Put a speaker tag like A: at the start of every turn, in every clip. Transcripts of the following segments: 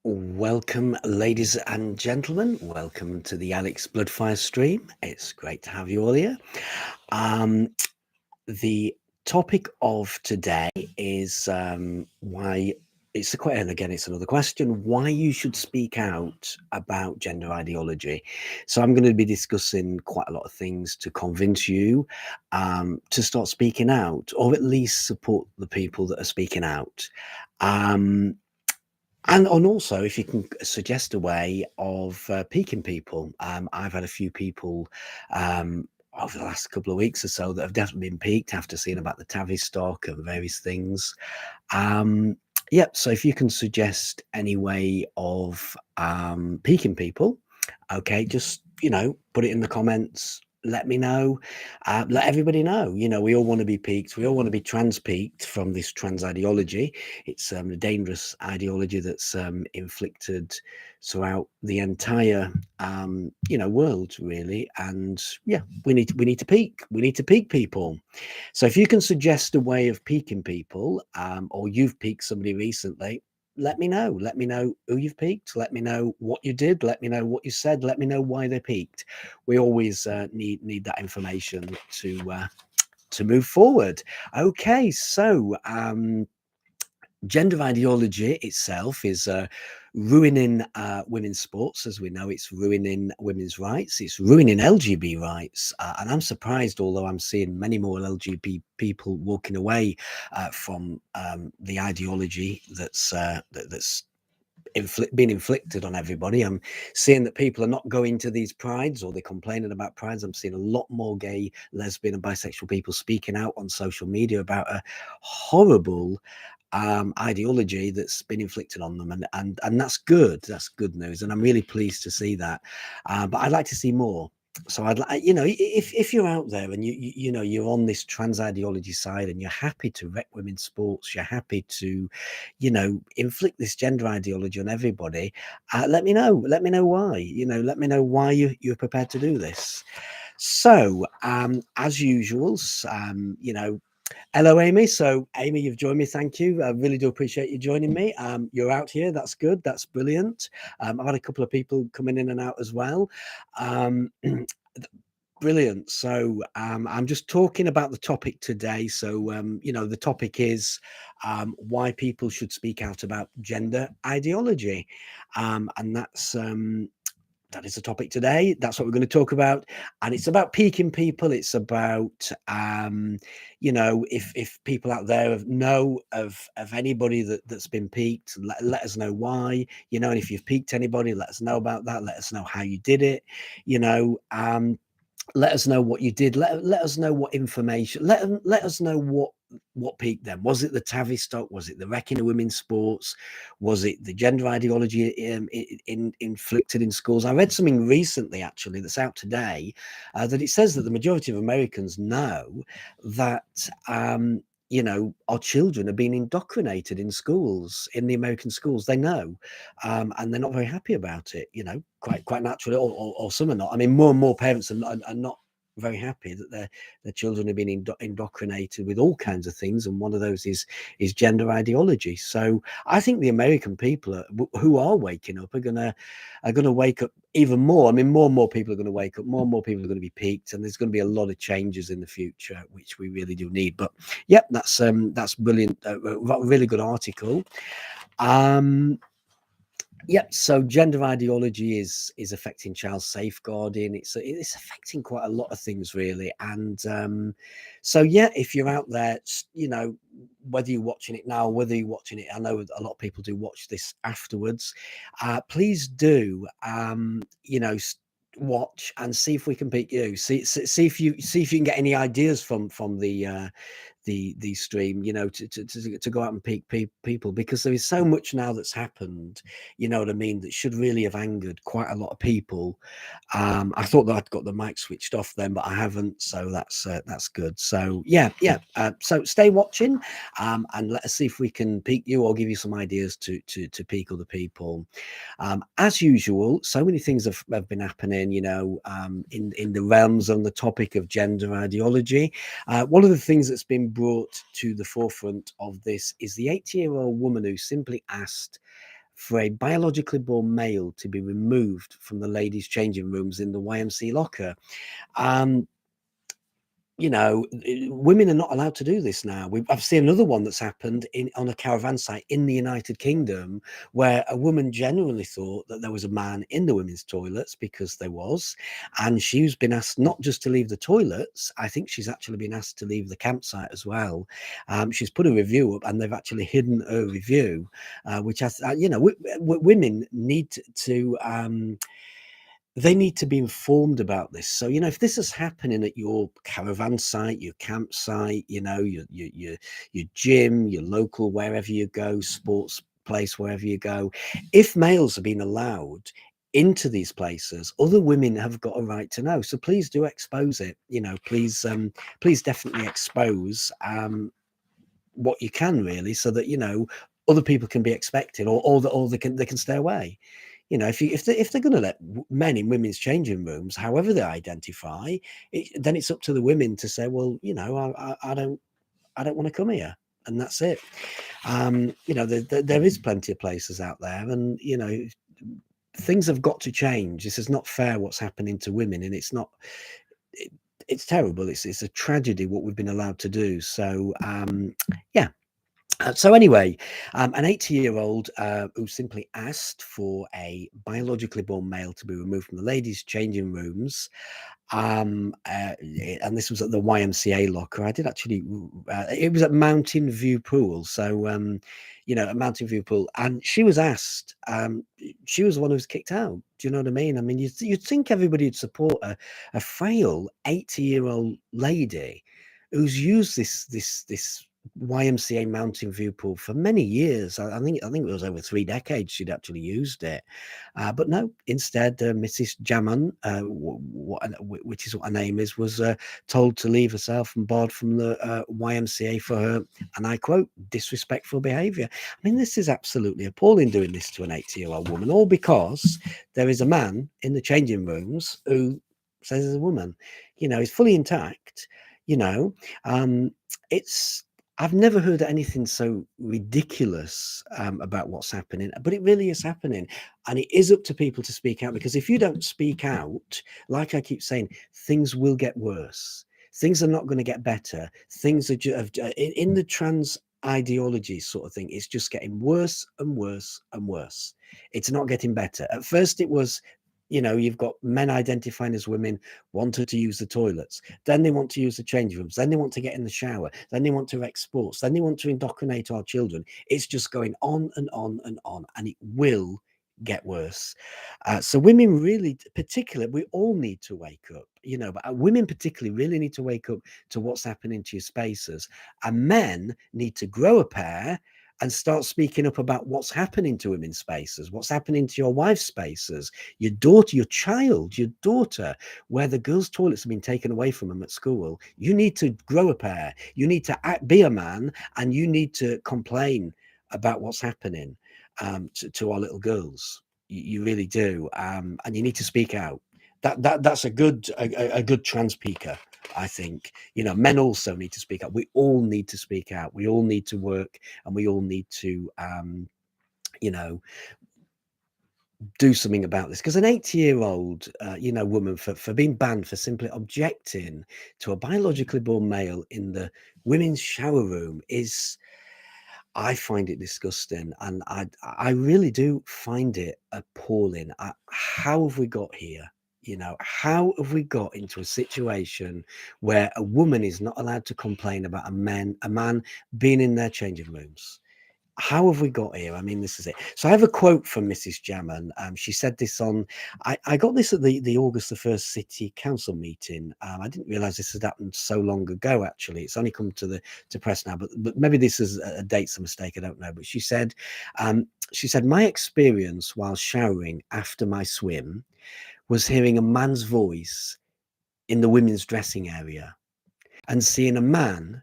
A: Welcome, ladies and gentlemen. Welcome to the Alex Bloodfire stream. It's great to have you all here. Um, the topic of today is why it's a question. Again, it's another question: why you should speak out about gender ideology. So I'm going to be discussing quite a lot of things to convince you to start speaking out, or at least support the people that are speaking out. Um, and also, if you can suggest a way of peaking people. I've had a few people over the last couple of weeks or so that have definitely been peaked after seeing about the Tavistock and various things. Um, yeah, so if you can suggest any way of peaking people, okay, just, put it in the comments. Let me know. Let everybody know. We all want to be peaked. We all want to be trans peaked from this trans ideology. It's a dangerous ideology that's inflicted throughout the entire world, really. And yeah, we need to peak. We need to peak people. So if you can suggest a way of peaking people, or you've peaked somebody recently, let me know. Let me know who you've peaked. Let me know what you did. Let me know what you said. Let me know why they peaked. We always need that information to move forward. Okay, so gender ideology itself is ruining women's sports. As we know, it's ruining women's rights, it's ruining LGB rights, and I'm surprised, although I'm seeing many more LGB people walking away from the ideology that's being inflicted on everybody. I'm seeing that people are not going to these prides, or they're complaining about prides. I'm seeing a lot more gay, lesbian and bisexual people speaking out on social media about a horrible ideology that's been inflicted on them, and that's good. That's good news, and I'm really pleased to see that. But I'd like to see more. So I'd like, if you're out there and you're on this trans ideology side and you're happy to wreck women's sports, you're happy to, inflict this gender ideology on everybody. Let me know. Let me know why. Let me know why you're prepared to do this. So, as usual, hello, Amy. So, Amy, you've joined me. Thank you. I really do appreciate you joining me. You're out here. That's good. That's brilliant. I've had a couple of people coming in and out as well. Brilliant. So I'm just talking about the topic today. So, the topic is why people should speak out about gender ideology. And that is the topic today. That's what we're going to talk about, and it's about peaking people. It's about if people out there know of anybody that's been peaked, let us know why. And if you've peaked anybody, let us know about that. Let us know how you did it. Let us know what you did. Let us know what information. Let us know what peaked them. Was it the Tavistock? Was it the wrecking of women's sports? Was it the gender ideology inflicted in schools? I read something recently, actually, that's out today, that it says that the majority of Americans know that our children are being indoctrinated in schools, in the American schools. They know, and they're not very happy about it. Quite naturally, or some are not. I mean, more and more parents are not very happy that their children are being indoctrinated with all kinds of things, and one of those is gender ideology. So I think the American people who are waking up are gonna wake up even more. I mean, more and more people are going to wake up. More and more people are going to be peaked, and there's going to be a lot of changes in the future, which we really do need. But yep, that's brilliant. Really good article. Yeah, so gender ideology is affecting child safeguarding. It's affecting quite a lot of things, really. And so yeah, if you're out there, whether you're watching it now, whether you're watching it, I know a lot of people do watch this afterwards. Please do, watch and see if we can pick you. See if you can get any ideas from the stream, to go out and peak people, because there is so much now that's happened, you know what I mean, that should really have angered quite a lot of people. I thought that I'd got the mic switched off then, but I haven't, so that's good. So yeah, so stay watching, and let us see if we can peak you or give you some ideas to peak other people. As usual, so many things have been happening, in the realms on the topic of gender ideology. One of the things that's been brought to the forefront of this is the 80-year-old woman who simply asked for a biologically born male to be removed from the ladies' changing rooms in the YMCA locker. You know, women are not allowed to do this now. I've seen another one that's happened on a caravan site in the United Kingdom, where a woman genuinely thought that there was a man in the women's toilets, because there was, and she's been asked not just to leave the toilets. I think she's actually been asked to leave the campsite as well. She's put a review up, and they've actually hidden her review, which has, you know, women need to. They need to be informed about this. So, you know, if this is happening at your caravan site, your campsite, you know, your gym, your local, wherever you go, sports place, wherever you go, if males are being allowed into these places, other women have got a right to know. So please do expose it. You know, please definitely expose what you can, really, so that, you know, other people can be expected, or they can stay away. You know, if they're going to let men in women's changing rooms, however they identify, then it's up to the women to say, well, you know, I don't want to come here, and that's it. You know, there is plenty of places out there, and, you know, things have got to change. This is not fair what's happening to women, and it's not. It's terrible. It's a tragedy what we've been allowed to do. So yeah. So anyway, an 80-year-old who simply asked for a biologically born male to be removed from the ladies' changing rooms, and this was at the YMCA locker. I did actually, it was at Mountain View Pool. So, you know, at Mountain View Pool, and she was asked, she was the one who was kicked out. Do you know what I mean? I mean, you'd think everybody would support a frail 80-year-old lady who's used this YMCA Mountain View Pool for many years. I think it was over 3 decades she'd actually used it. But no, instead, Mrs. Jaman, which is what her name is, was told to leave herself and barred from the YMCA for her, and I quote, disrespectful behaviour. I mean, this is absolutely appalling, doing this to an 80-year-old woman, all because there is a man in the changing rooms who says there's a woman. You know, he's fully intact. You know, it's. I've never heard anything so ridiculous about what's happening, but it really is happening. And it is up to people to speak out, because if you don't speak out, like I keep saying, things will get worse. Things are not going to get better. Things are in the trans ideology sort of thing. It's just getting worse and worse and worse. It's not getting better. At first it was, you know, you've got men identifying as women, wanted to use the toilets. Then they want to use the change rooms. Then they want to get in the shower. Then they want to wreck sports. Then they want to indoctrinate our children. It's just going on and on and on, and it will get worse. So women really, particularly, we all need to wake up, you know, but women particularly really need to wake up to what's happening to your spaces. And men need to grow a pair and start speaking up about what's happening to women's spaces, what's happening to your wife's spaces, your daughter, your child, your daughter, where the girls' toilets have been taken away from them at school. You need to grow a pair. You need to be a man, and you need to complain about what's happening to our little girls. You really do, and you need to speak out. That's a good trans speaker. I think, you know, men also need to speak up. We all need to speak out. We all need to work, and we all need to, you know, do something about this. Because an 80-year-old, you know, woman for being banned for simply objecting to a biologically born male in the women's shower room is, I find it disgusting, and I really do find it appalling. How have we got here? You know, how have we got into a situation where a woman is not allowed to complain about a man being in their changing rooms? How have we got here? I mean, this is it. So I have a quote from Mrs. Jammon. She said this on, I got this at the August the 1st City Council meeting. I didn't realise this had happened so long ago, actually. It's only come to press now, but maybe this is a date's a mistake, I don't know. But she said, my experience while showering after my swim was hearing a man's voice in the women's dressing area, and seeing a man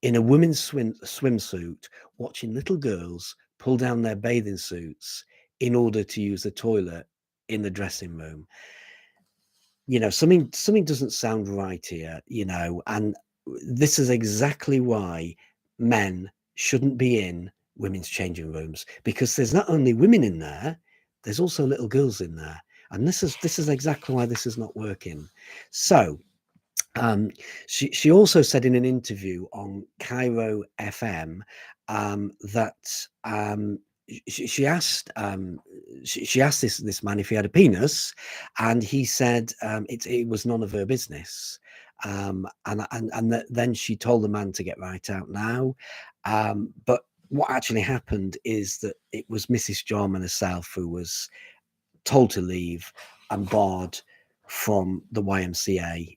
A: in a women's swimsuit watching little girls pull down their bathing suits in order to use the toilet in the dressing room. You know, something doesn't sound right here, you know, and this is exactly why men shouldn't be in women's changing rooms, because there's not only women in there, there's also little girls in there. And this is exactly why this is not working. So she also said in an interview on Cairo FM that she asked she asked this man if he had a penis, and he said it was none of her business. Then she told the man to get right out now. But what actually happened is that it was Mrs. Jarman herself who was told to leave and barred from the YMCA,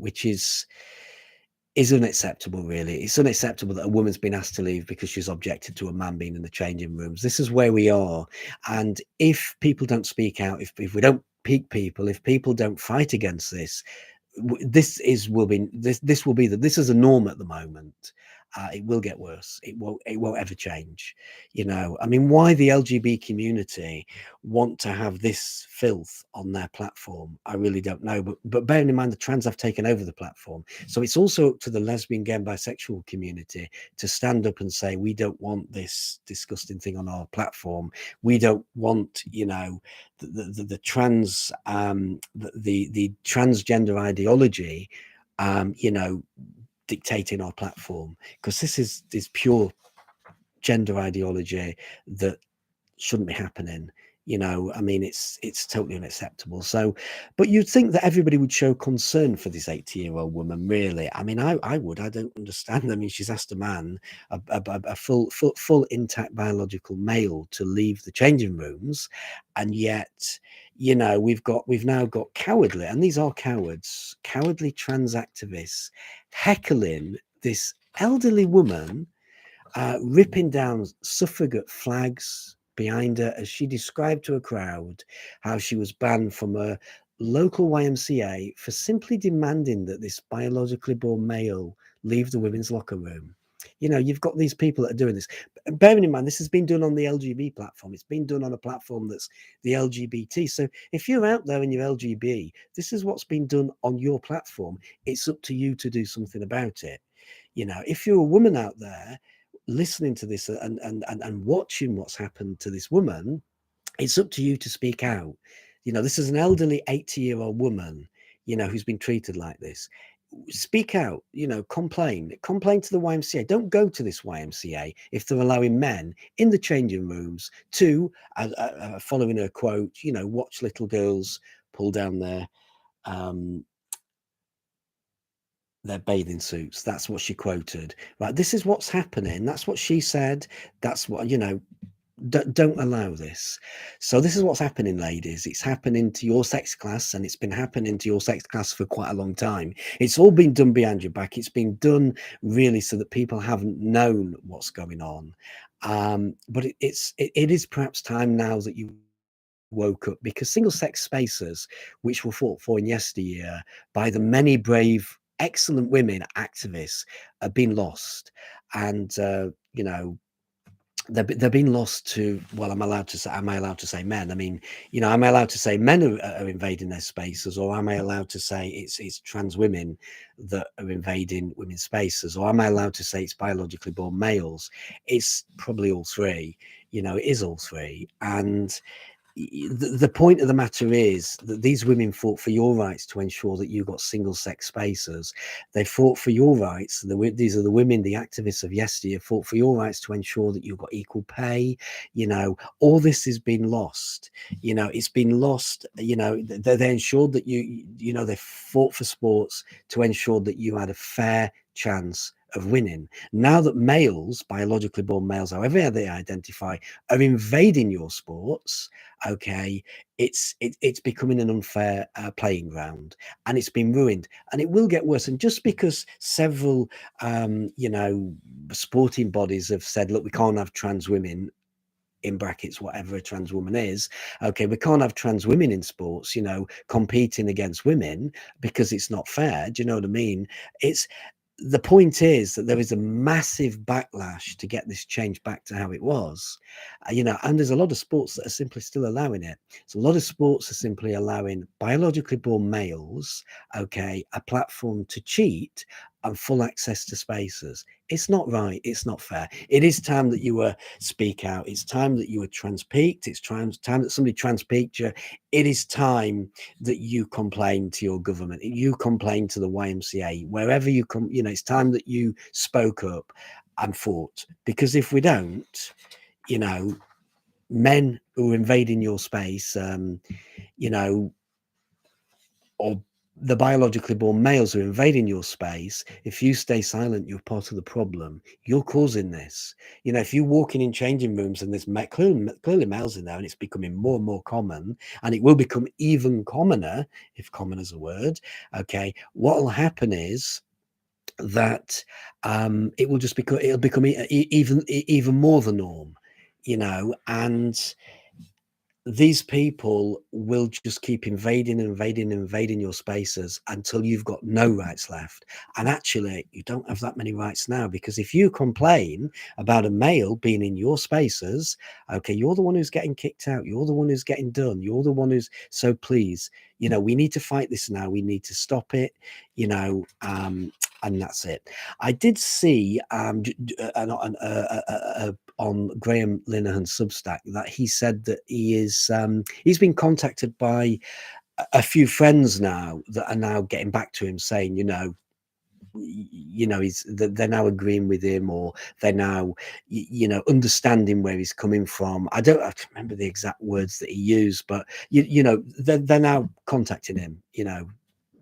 A: which is unacceptable, really. It's unacceptable that a woman's been asked to leave because she's objected to a man being in the changing rooms. This is where we are. And if people don't speak out, if we don't pick people, if people don't fight against this, this will be a norm at the moment. It will get worse. It won't ever change. I mean, why the LGB community want to have this filth on their platform, I really don't know. But bearing in mind the trans have taken over the platform, so it's also up to the lesbian, gay and bisexual community to stand up and say, we don't want this disgusting thing on our platform. We don't want, the trans the transgender ideology dictating our platform, because this is pure gender ideology that shouldn't be happening. I mean, it's totally unacceptable. So, but you'd think that everybody would show concern for this 80-year-old woman, really. I mean, I would. I don't understand. I mean, she's asked a man, a full intact biological male, to leave the changing rooms, and yet, we've now got cowardly, and these are cowards, cowardly trans activists heckling this elderly woman, ripping down suffragette flags behind her as she described to a crowd how she was banned from a local YMCA for simply demanding that this biologically born male leave the women's locker room. You've got these people that are doing this. Bearing in mind, this has been done on the LGB platform. It's been done on a platform that's the LGBT. So if you're out there and you're LGB, this is what's been done on your platform. It's up to you to do something about it. If you're a woman out there listening to this and watching what's happened to this woman, it's up to you to speak out. This is an elderly 80-year-old woman, who's been treated like this. Speak out, complain to the YMCA. Don't go to this YMCA if they're allowing men in the changing rooms to, following her quote, watch little girls pull down their bathing suits. That's what she quoted. Right, this is what's happening. That's what she said. That's what, don't allow this. So this is what's happening, ladies. It's happening to your sex class, and it's been happening to your sex class for quite a long time. It's all been done behind your back. It's been done really so that people haven't known what's going on. But it is perhaps time now that you woke up, because single-sex spaces, which were fought for in yesteryear by the many brave, excellent women activists, have been lost. And they've been lost to, well, am I allowed to say men? I mean, am I allowed to say men are invading their spaces, or am I allowed to say it's trans women that are invading women's spaces, or am I allowed to say it's biologically born males? It's probably all three. It is all three. And the point of the matter is that these women fought for your rights to ensure that you got single-sex spaces. They fought for your rights. These are the women, the activists of yesteryear, fought for your rights to ensure that you got equal pay. All this has been lost. It's been lost. They ensured that they fought for sports to ensure that you had a fair chance of winning. Now that males, biologically born males, however they identify, are invading your sports, okay, it's becoming an unfair playing ground, and it's been ruined, and it will get worse. And just because several sporting bodies have said, look, we can't have trans women, in brackets, whatever a trans woman is, okay, we can't have trans women in sports, competing against women, because it's not fair. Do you know what I mean? The point is that there is a massive backlash to get this change back to how it was, and there's a lot of sports that are simply still allowing it. So a lot of sports are simply allowing biologically born males, okay, a platform to cheat and full access to spaces. It's not right. It's not fair. It is time that you speak out. It's time that you were transpeaked. It's time that somebody transpeaked you. It is time that you complain to your government. You complain to the YMCA, wherever you come. You know, it's time that you spoke up and fought. Because if we don't, you know, men who are invading your space, you know, or the biologically born males who are invading your space, if you stay silent, you're part of the problem. You're causing this. You know, if you're walking in changing rooms and there's clearly males in there, and it's becoming more and more common, and it will become even commoner, if common is a word, okay, what will happen is that it will just become, it'll become even more the norm, you know, and these people will just keep invading your spaces until you've got no rights left. And actually, you don't have that many rights now, because if you complain about a male being in your spaces, okay, you're the one who's getting kicked out. You're the one who's getting done. You're the one who's, so please, you know, we need to fight this now. We need to stop it, you know, and that's it. I did see on Graham Linehan's Substack that he said that he's been contacted by a few friends now that are now getting back to him saying, you know, they're now agreeing with him, or they're now, you know, understanding where he's coming from. I don't remember the exact words that he used, but you know, they're now contacting him. You know,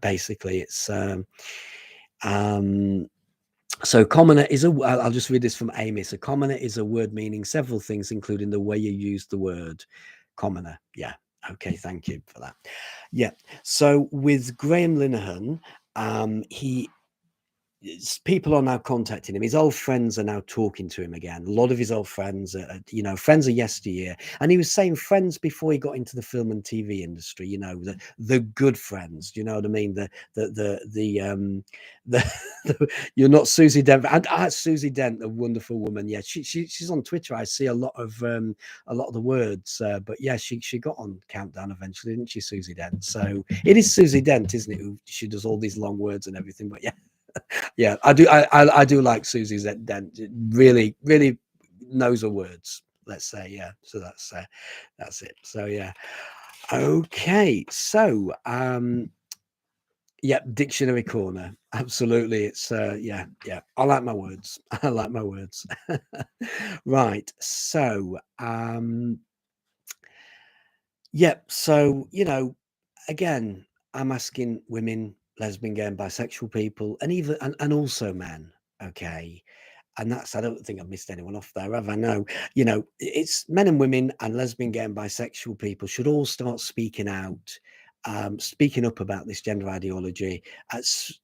A: basically, it's so commoner is I'll just read this from Amy. So commoner is a word meaning several things, including the way you use the word commoner. Yeah. Okay. Thank you for that. Yeah. So with Graham Linehan, people are now contacting him. His old friends are now talking to him again. A lot of his old friends are, you know, friends of yesteryear. And he was saying friends before he got into the film and TV industry, you know, the good friends, do you know what I mean? You're not Susie Dent. And Susie Dent, a wonderful woman. Yeah, she's on Twitter. I see a lot of the words, but yeah, she got on Countdown eventually, didn't she, Susie Dent? So it is Susie Dent, isn't it? She does all these long words and everything. But yeah. Yeah, I do. I do like Susie Dent. Really, really knows her words. Let's say, yeah. So that's it. So yeah. Okay. So yeah, dictionary corner. Absolutely. It's yeah. I like my words. I like my words. Right. So yeah. So you know, again, I'm asking women, lesbian, gay, and bisexual people, and even and also men. Okay. And that's, I don't think I've missed anyone off there, have I? No, you know, it's men and women and lesbian, gay, and bisexual people should all start speaking out, speaking up about this gender ideology.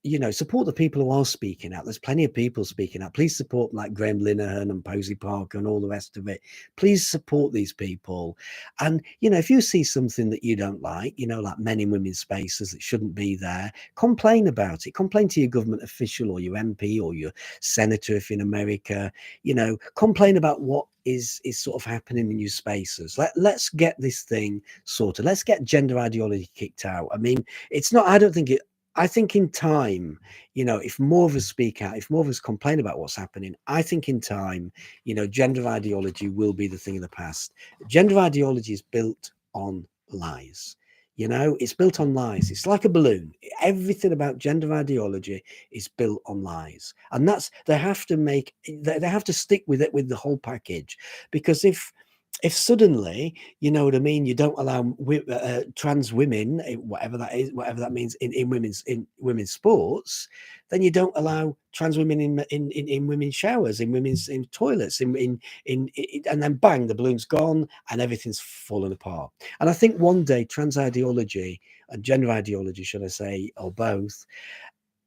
A: You know, support the people who are speaking out. There's plenty of people speaking out. Please support like Graham Linehan and Posey Parker and all the rest of it. Please support these people. And, you know, if you see something that you don't like, you know, like men in women's spaces that shouldn't be there, complain about it. Complain to your government official or your MP or your senator if in America. You know, complain about what is sort of happening in your spaces. Let's get this thing sorted. Let's get gender ideology kicked out. I mean, it's not, I don't think it, I think in time, you know, if more of us speak out, if more of us complain about what's happening, I think in time, you know, gender ideology will be the thing of the past. Gender ideology is built on lies. You know, it's built on lies. It's like a balloon. Everything about gender ideology is built on lies. And that's, they have to stick with it, with the whole package. Because if suddenly, you know what I mean, you don't allow trans women, whatever that is, whatever that means in women's sports, then you don't allow trans women in women's showers, in women's toilets, and then bang, the balloon's gone and everything's fallen apart. And I think one day trans ideology and gender ideology, should I say, or both,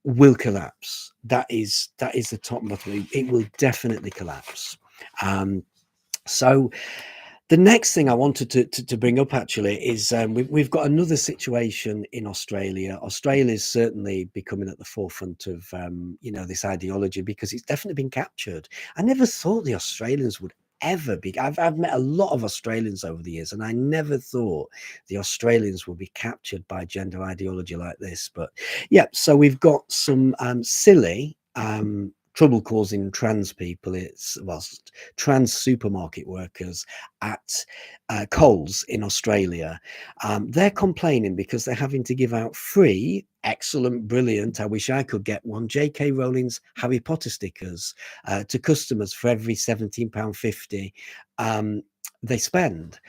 A: will collapse. That is the top bottom. It will definitely collapse. So the next thing I wanted to bring up actually is we've got another situation in Australia. Australia is certainly becoming at the forefront of you know, this ideology, because it's definitely been captured. I never thought the Australians would ever be. I've met a lot of Australians over the years, and I never thought the Australians would be captured by gender ideology like this. But yeah, so we've got some silly trouble causing trans people. It's well, trans supermarket workers at Coles in Australia. They're complaining because they're having to give out free, excellent, brilliant, I wish I could get one, J.K. Rowling's Harry Potter stickers to customers for every £17.50 they spend.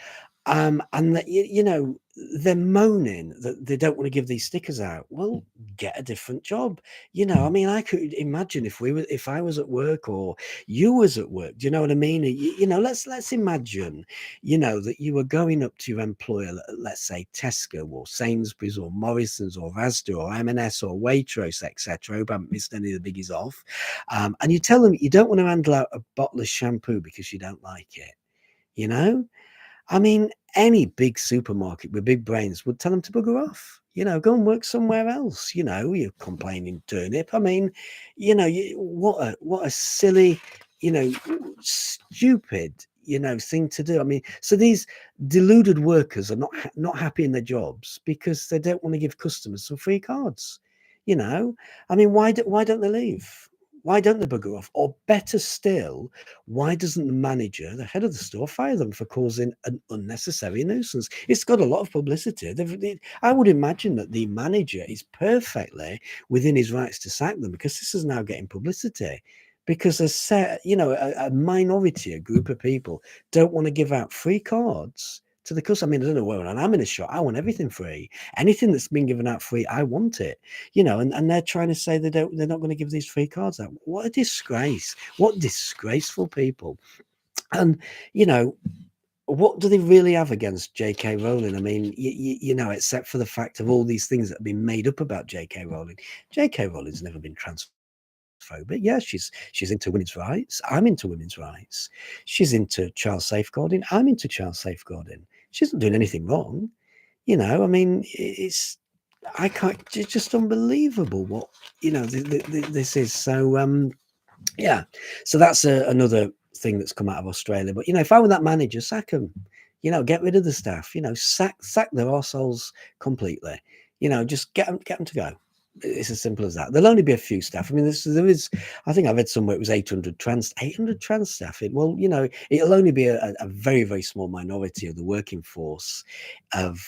A: And that, you know, they're moaning that they don't want to give these stickers out. Well, get a different job. You know, I mean, I could imagine if I was at work or you was at work, do you know what I mean? You know, let's imagine, you know, that you were going up to your employer, let's say Tesco or Sainsbury's or Morrison's or Asda or M&S or Waitrose, etc. I hope I haven't missed any of the biggies off. And you tell them you don't want to handle out a bottle of shampoo because you don't like it, you know? I mean, any big supermarket with big brains would tell them to bugger off. You know, go and work somewhere else. You know, you're complaining turnip. I mean, you know, what a silly, you know, stupid, you know, thing to do. I mean, so these deluded workers are not happy in their jobs because they don't want to give customers some free cards. You know, I mean, why don't they leave? Why don't they bugger off? Or better still, why doesn't the manager, the head of the store, fire them for causing an unnecessary nuisance? It's got a lot of publicity. I would imagine that the manager is perfectly within his rights to sack them because this is now getting publicity. Because you know, a minority, a group of people don't want to give out free cards to the customer. I mean, I don't know where I'm in a shop. I want everything free. Anything that's been given out free, I want it. You know, and they're trying to say they're not going to give these free cards out. What a disgrace! What disgraceful people! And you know, what do they really have against J.K. Rowling? I mean, you know, except for the fact of all these things that have been made up about J.K. Rowling. J.K. Rowling's never been transphobic. Yeah, she's into women's rights. I'm into women's rights. She's into child safeguarding. I'm into child safeguarding. She's not doing anything wrong. You know, I mean, I can't. It's just unbelievable what, you know, this is. So yeah, so that's another thing that's come out of Australia. But you know, if I were that manager, sack them. You know, get rid of the staff. You know, sack their arseholes completely. You know, just get them to go. It's as simple as that. There'll only be a few staff. I mean, there is. I think I read somewhere it was 800 trans staff. Well, you know, it'll only be a very, very small minority of the working force of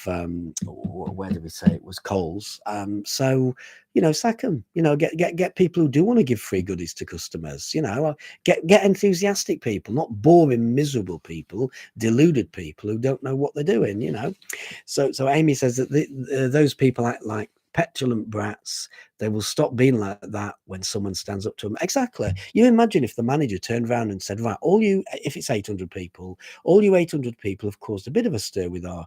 A: where did we say it was, Coles. So you know, sack them. You know, get people who do want to give free goodies to customers. You know, get enthusiastic people, not boring, miserable people, deluded people who don't know what they're doing. You know, so Amy says that those people act like petulant brats. They will stop being like that when someone stands up to them. Exactly. You imagine if the manager turned around and said, right, if it's 800 people, all you 800 people have caused a bit of a stir with our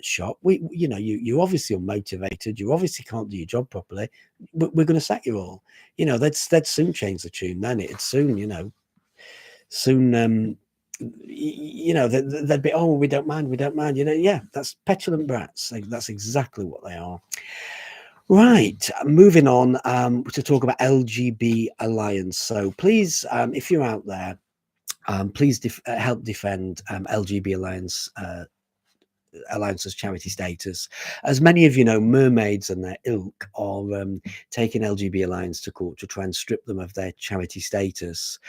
A: shop. You know, you obviously are motivated. You obviously can't do your job properly. We're going to sack you all. You know, they'd soon change the tune. Then it'd soon, you know, you know, they'd be, oh, we don't mind. You know, yeah, that's petulant brats. That's exactly what they are. Right, moving on to talk about LGB Alliance. So please, if you're out there, please help defend LGB Alliance's charity status. As many of you know, Mermaids and their ilk are taking LGB Alliance to court to try and strip them of their charity status.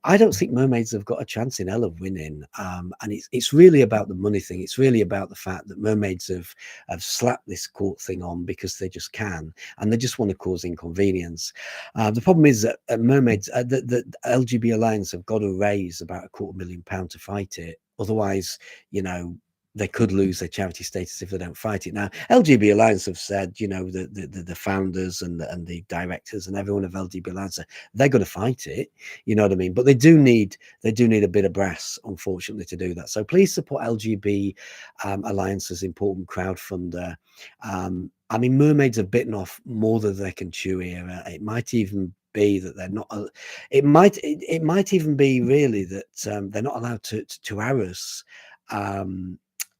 A: I don't think Mermaids have got a chance in hell of winning, and it's really about the money thing. It's really about the fact that Mermaids have slapped this court thing on because they just can, and they just want to cause inconvenience. The problem is that Mermaids, the LGB Alliance have got to raise about £250,000 to fight it. Otherwise, you know, they could lose their charity status if they don't fight it. Now, LGB Alliance have said, you know, the founders and the directors and everyone of LGB Alliance, they're going to fight it. You know what I mean? But they do need a bit of brass, unfortunately, to do that. So please support LGB Alliance's important crowdfunder. I mean, Mermaids have bitten off more than they can chew here. It might even be that they're not. It might even be really that they're not allowed to harass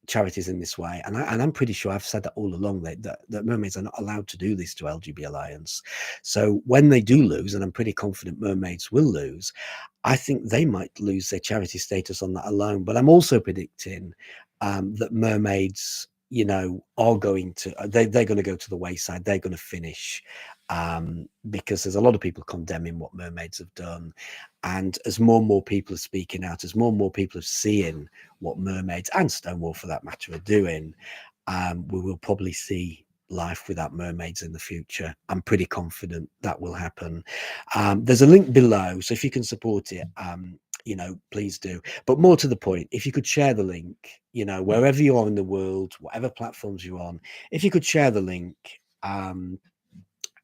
A: charities in this way, and I'm pretty sure I've said that all along, that Mermaids are not allowed to do this to LGB Alliance. So when they do lose, and I'm pretty confident Mermaids will lose, I think they might lose their charity status on that alone. But I'm also predicting that Mermaids, you know, are going to they're going to go to the wayside. They're going to finish, because there's a lot of people condemning what Mermaids have done, and as more and more people are speaking out, as more and more people are seeing what Mermaids and Stonewall, for that matter, are doing, we will probably see life without Mermaids in the future. I'm pretty confident that will happen. There's a link below, so if you can support it, you know, please do. But more to the point, if you could share the link, you know, wherever you are in the world, whatever platforms you're on, if you could share the link,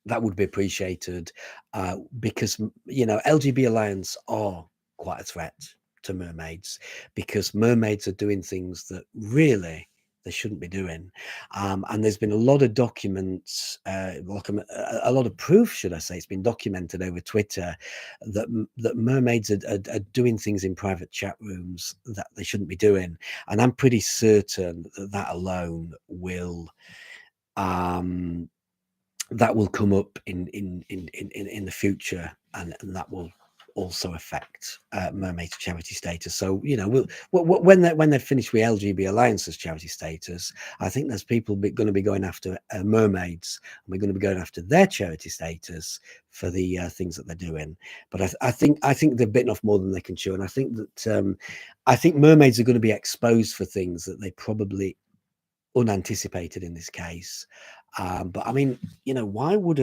A: that would be appreciated, because, you know, LGB Alliance are quite a threat to Mermaids, because Mermaids are doing things that really they shouldn't be doing, and there's been a lot of documents, like a lot of proof, should I say, it's been documented over Twitter that Mermaids are doing things in private chat rooms that they shouldn't be doing, and I'm pretty certain that alone will that will come up in the future, and that will also affect Mermaids charity status. So, you know, when they're finished with LGB Alliance's charity status, I think there's people going to be going after Mermaids, and we're going to be going after their charity status for the things that they're doing. But I think they've bitten off more than they can chew, and I think that Mermaids are going to be exposed for things that they probably unanticipated in this case. But I mean, you know, why would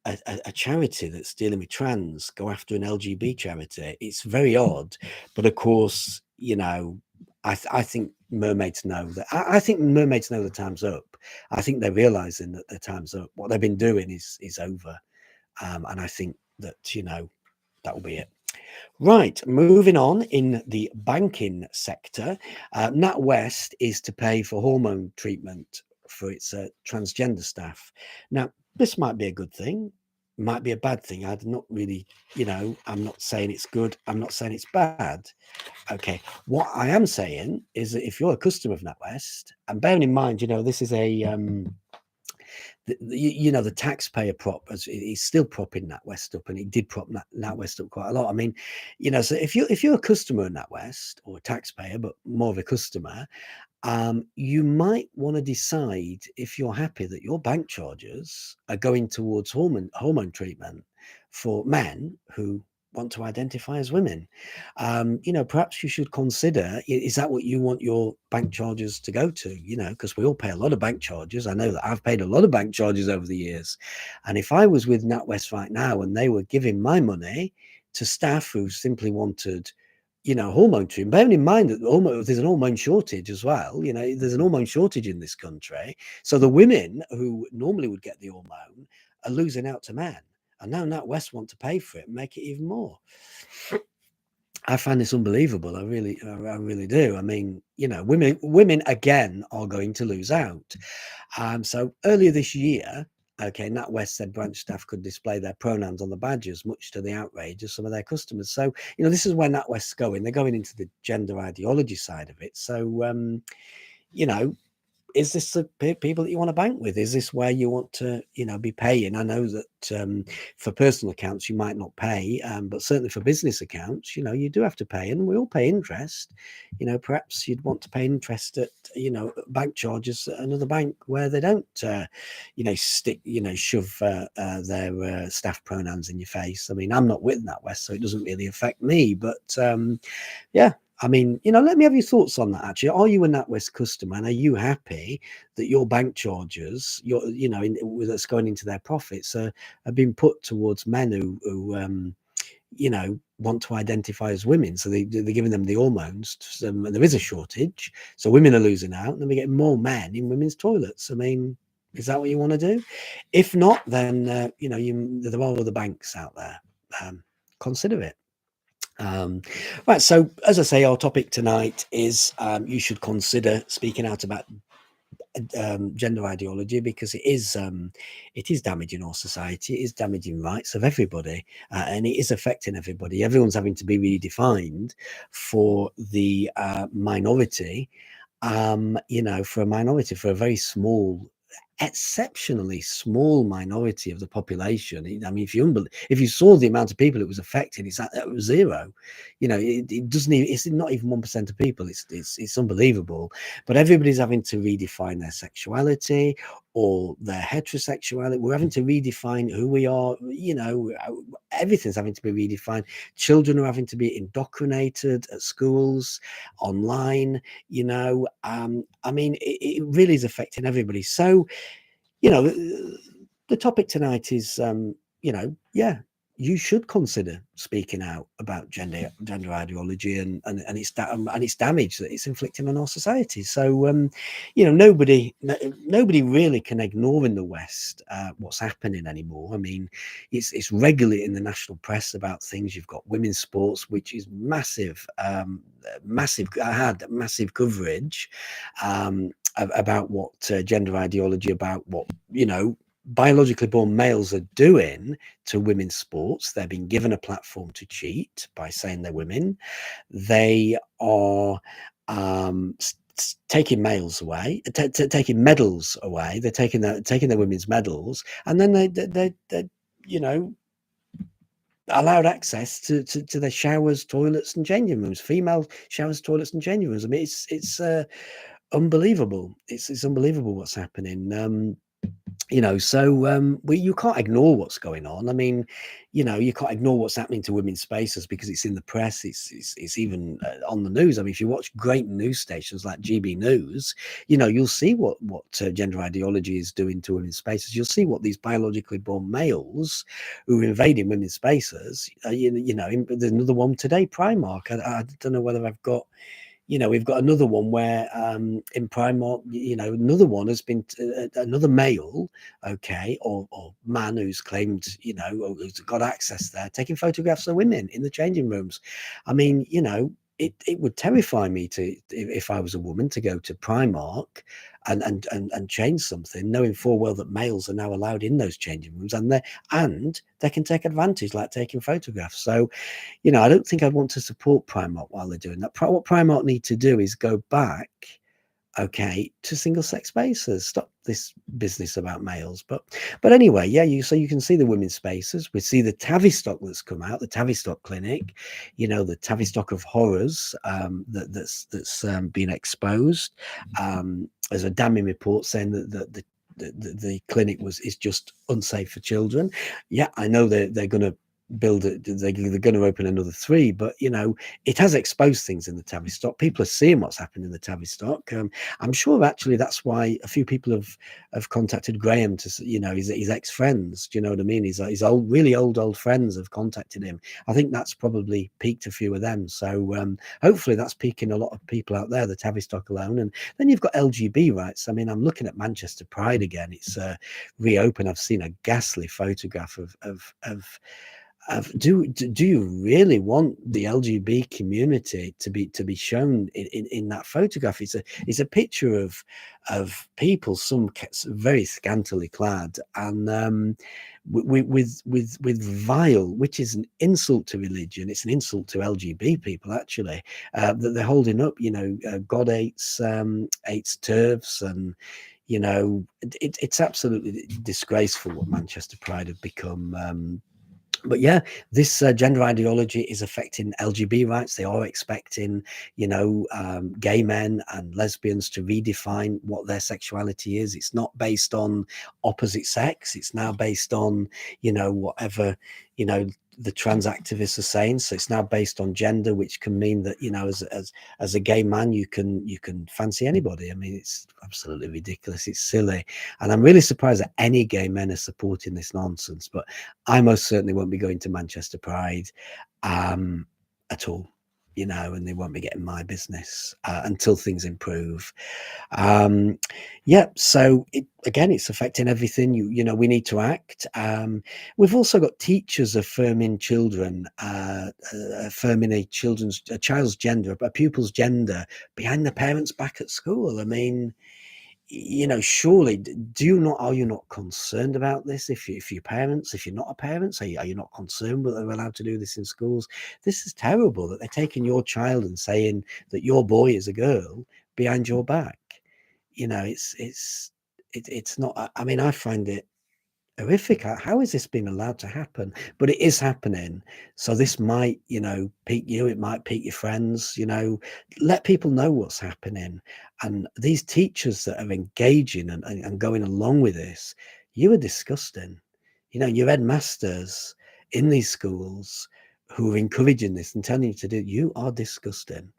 A: a charity that's dealing with trans go after an LGB charity? It's very odd. But of course, you know, I think Mermaids know that. I think Mermaids know the time's up. I think they're realizing that their time's up. What they've been doing is over. And I think that, you know, that will be it. Right, moving on in the banking sector, NatWest is to pay for hormone treatment for its transgender staff. Now, this might be a good thing, might be a bad thing. I'd not really, you know, I'm not saying it's good, I'm not saying it's bad. Okay, what I am saying is that if you're a customer of NatWest, and bearing in mind, you know, this is a you know, the taxpayer prop is still propping NatWest up, and it did prop NatWest up quite a lot. I mean, you know, so if you're a customer of NatWest, or a taxpayer, but more of a customer, you might want to decide if you're happy that your bank charges are going towards hormone treatment for men who want to identify as women. You know, perhaps you should consider, is that what you want your bank charges to go to? You know, because we all pay a lot of bank charges. I know that I've paid a lot of bank charges over the years. And if I was with NatWest right now and they were giving my money to staff who simply wanted, you know, hormone treatment, bearing in mind that there's an hormone shortage as well. You know, there's an hormone shortage in this country. So the women who normally would get the hormone are losing out to men. And now NatWest want to pay for it and make it even more. I find this unbelievable. I really do. I mean, you know, women again are going to lose out. So earlier this year, okay, NatWest said branch staff could display their pronouns on the badges, much to the outrage of some of their customers. So, you know, this is where NatWest's going. They're going into the gender ideology side of it. So, you know, is this the people that you want to bank with? Is this where you want to, you know, be paying? I know that for personal accounts you might not pay, but certainly for business accounts, you know, you do have to pay, and we all pay interest. You know, perhaps you'd want to pay interest at, you know, bank charges at another bank where they don't, you know, shove their staff pronouns in your face. I mean, I'm not with NatWest, so it doesn't really affect me, but yeah. I mean, you know, let me have your thoughts on that. Actually, are you a NatWest customer, and are you happy that your bank charges, you know, that's going into their profits, are being put towards men who you know, want to identify as women? So they're giving them the hormones. There is a shortage, so women are losing out, and then we get more men in women's toilets. I mean, is that what you want to do? If not, then you know, there are other banks out there. Consider it. Right, so as I say, our topic tonight is you should consider speaking out about gender ideology, because it is damaging our society, it is damaging rights of everybody, and it is affecting everybody. Everyone's having to be redefined for the minority, you know, for a minority, for a very small, exceptionally small minority of the population. I mean, if you saw the amount of people it was affecting, it was zero. You know, it doesn't even, it's not even 1% of people. It's unbelievable. But everybody's having to redefine their sexuality or their heterosexuality. We're having to redefine who we are. You know, everything's having to be redefined. Children are having to be indoctrinated at schools, online. You know, I mean, it really is affecting everybody. So, you know, the topic tonight is, you know, yeah, you should consider speaking out about gender ideology and its damage that it's inflicting on our society. So, you know, nobody really can ignore in the West what's happening anymore. I mean, it's regularly in the national press about things. You've got women's sports, which is massive, massive. I had massive coverage. About what gender ideology, about what, you know, biologically born males are doing to women's sports. They're being given a platform to cheat by saying they're women. They are taking males away, taking medals away. They're taking their women's medals, and then they you know, allowed access to their showers, toilets, and changing rooms. Female showers, toilets, and changing rooms. I mean, it's unbelievable. It's unbelievable what's happening. You know, so you can't ignore what's going on. I mean, you know, you can't ignore what's happening to women's spaces because it's in the press. It's even on the news. I mean, if you watch great news stations like GB News, you know, you'll see what gender ideology is doing to women's spaces. You'll see what these biologically born males who are invading women's spaces. You know, there's another one today, Primark. I don't know whether I've got. You know, we've got another one where in Primark, you know, another one has been another male, okay, or man who's claimed, you know, who's got access there, taking photographs of women in the changing rooms. I mean, you know, it would terrify me to, if I was a woman, to go to Primark and change something, knowing full well that males are now allowed in those changing rooms, and they can take advantage, like taking photographs. So, you know, I don't think I'd want to support Primark while they're doing that. What Primark need to do is go back, okay, to single sex spaces. Stop this business about males. But anyway, yeah, so you can see the women's spaces. We see the Tavistock that's come out, the Tavistock clinic, you know, the Tavistock of horrors that's been exposed. There's a damning report saying that the clinic is just unsafe for children. Yeah, I know they're going to build it. They're going to open another 3, but you know, it has exposed things in the Tavistock. People are seeing what's happened in the Tavistock. I'm sure actually that's why a few people have contacted Graham to, you know, his ex-friends. Do you know what I mean? His old, really old friends have contacted him. I think that's probably piqued a few of them. So hopefully that's piquing a lot of people out there, the Tavistock alone. And then you've got LGB rights. I mean, I'm looking at Manchester Pride again. It's reopened. I've seen a ghastly photograph do you really want the LGB community to be shown in that photograph? It's a picture of people, some very scantily clad, and with vile, which is an insult to religion. It's an insult to LGB people, actually, that they're holding up. You know, God hates turfs, and you know, it's absolutely disgraceful what Manchester Pride have become. But yeah, this gender ideology is affecting LGB rights. They are expecting, you know, gay men and lesbians to redefine what their sexuality is. It's not based on opposite sex. It's now based on, you know, whatever, you know, the trans activists are saying. So it's now based on gender, which can mean that, you know, as a gay man, you can fancy anybody. I mean, it's absolutely ridiculous. It's silly, and I'm really surprised that any gay men are supporting this nonsense. But I most certainly won't be going to Manchester Pride at all, you know, and they won't be getting my business until things improve. Yeah, so it's affecting everything. You know, we need to act. We've also got teachers affirming children, affirming a child's gender, a pupil's gender behind the parents' back at school. I mean, you know, surely are you not concerned about this? If you're parents, if you're not a parent, are you not concerned that they're allowed to do this in schools? This is terrible that they're taking your child and saying that your boy is a girl behind your back. You know, it's not. I mean, I find it horrific. How is this being allowed to happen? But it is happening. So this might, you know, pique you. It might pique your friends. You know, let people know what's happening. And these teachers that are engaging and going along with this, you are disgusting. You know, your headmasters in these schools who are encouraging this and telling you to do. You are disgusting.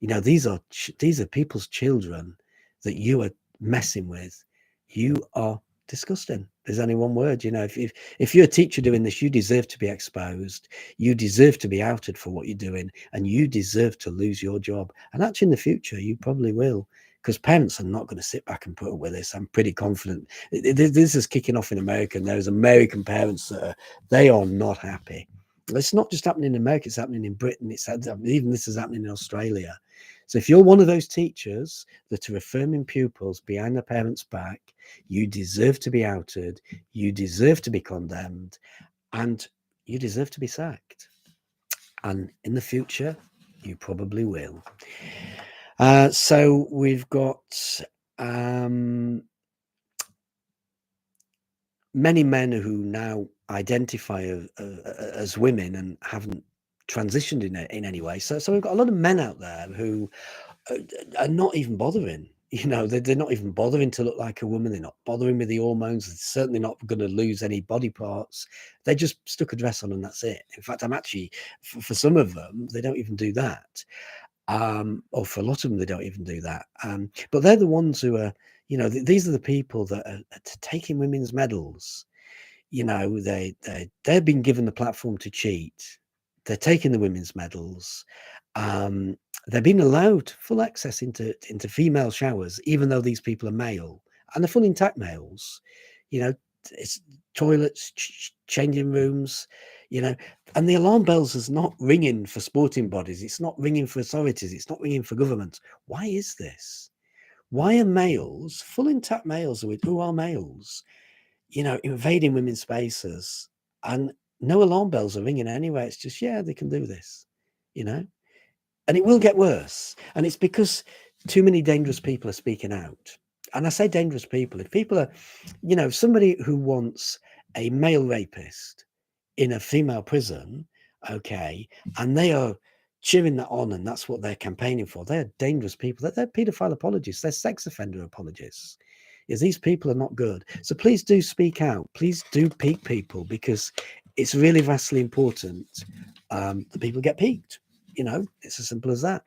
A: You know, these are people's children that you are messing with. You are disgusting. There's only one word. You know, if you're a teacher doing this, you deserve to be exposed. You deserve to be outed for what you're doing, and you deserve to lose your job. And actually, in the future, you probably will, because parents are not going to sit back and put up with this. I'm pretty confident. This is kicking off in America, and there's American parents that they are not happy. It's not just happening in America; it's happening in Britain. Even this is happening in Australia. So if you're one of those teachers that are affirming pupils behind the parents' back, you deserve to be outed, you deserve to be condemned, and you deserve to be sacked. And in the future, you probably will. So we've got many men who now identify as women and haven't transitioned in any way. So we've got a lot of men out there who are not even bothering. You know, they're not even bothering to look like a woman. They're not bothering with the hormones. They're certainly not going to lose any body parts. They just stuck a dress on and that's it. In fact, I'm actually, for some of them, they don't even do that. Or for a lot of them, they don't even do that. But they're the ones who are, you know, these are the people that are taking women's medals. You know, they've been given the platform to cheat. They're taking the women's medals. They're being allowed full access into female showers, even though these people are male, and they're full intact males. You know, it's toilets, changing rooms, you know, and the alarm bells is not ringing for sporting bodies. It's not ringing for authorities. It's not ringing for government. Why is this? Why are males, full intact males who are males, you know, invading women's spaces and no alarm bells are ringing anyway? It's just, yeah, they can do this, you know, and it will get worse. And it's because too many dangerous people are speaking out. And I say dangerous people, if people are, you know, somebody who wants a male rapist in a female prison, okay, and they are cheering that on and that's what they're campaigning for, they're dangerous people. They're paedophile apologists, they're sex offender apologists. Is these people are not good. So please do speak out. Please do peak people, because it's really vastly important that people get peaked. You know, it's as simple as that.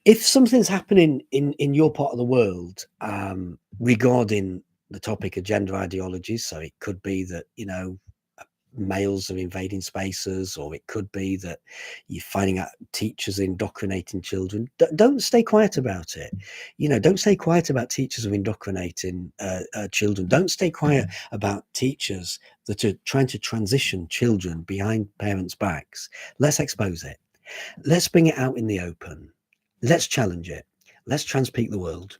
A: If something's happening in your part of the world regarding the topic of gender ideologies, so it could be that, you know, males are invading spaces, or it could be that you're finding out teachers indoctrinating children, don't stay quiet about it. You know, don't stay quiet about teachers who are indoctrinating children. Don't stay quiet about teachers that are trying to transition children behind parents' backs. Let's expose it. Let's bring it out in the open. Let's challenge it. Let's transpeak the world.